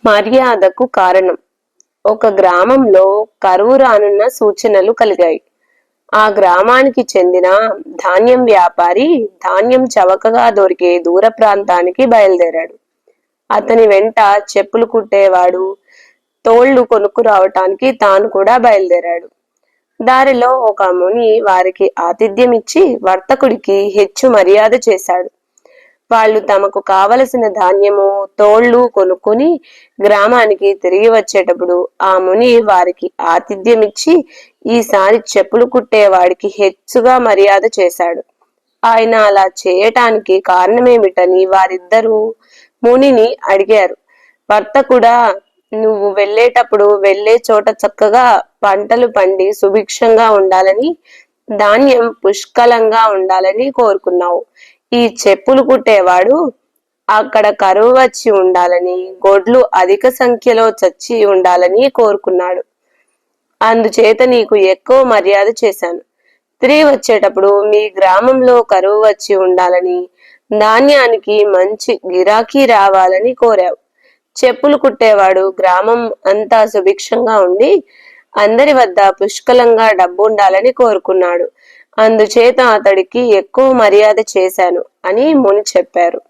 మర్యాదకు కారణం. ఒక గ్రామంలో కరువు రానున్న సూచనలు కలిగాయి. ఆ గ్రామానికి చెందిన ధాన్యం వ్యాపారి ధాన్యం చవకగా దొరికే దూర ప్రాంతానికి బయలుదేరాడు. అతని వెంట చెప్పులు కుట్టేవాడు, తోళ్లు కొనుక్కు రావటానికి తాను కూడా బయలుదేరాడు. దారిలో ఒక ముని వారికి ఆతిథ్యమిచ్చి వర్తకుడికి హెచ్చు మర్యాద చేశాడు. వాళ్ళు తమకు కావలసిన ధాన్యము, తోళ్లు కొనుక్కుని గ్రామానికి తిరిగి వచ్చేటప్పుడు ఆ ముని వారికి ఆతిథ్యమిచ్చి ఈసారి చెప్పులు కుట్టేవాడికి హెచ్చుగా మర్యాద చేశాడు. ఆయన అలా చేయటానికి కారణమేమిటని వారిద్దరూ మునిని అడిగారు. వర్తకుడా, నువ్వు వెళ్ళేటప్పుడు వెళ్ళే చోట చక్కగా పంటలు పండి సుభిక్షంగా ఉండాలని, ధాన్యం పుష్కలంగా ఉండాలని కోరుకున్నావు. ఈ చెప్పులు కుట్టేవాడు అక్కడ కరువు వచ్చి ఉండాలని, గొడ్లు అధిక సంఖ్యలో చచ్చి ఉండాలని కోరుకున్నాడు. అందుచేత నీకు ఎక్కువ మర్యాద చేశాను. తిరిగి వచ్చేటప్పుడు మీ గ్రామంలో కరువు వచ్చి ఉండాలని, ధాన్యానికి మంచి గిరాకీ రావాలని కోరావు. చెప్పులు కుట్టేవాడు గ్రామం అంతా సుభిక్షంగా ఉండి అందరి వద్ద పుష్కలంగా డబ్బు ఉండాలని కోరుకున్నాడు. అందుచేత అతడికి ఎక్కువ మర్యాద చేశాను అని ముని చెప్పారు.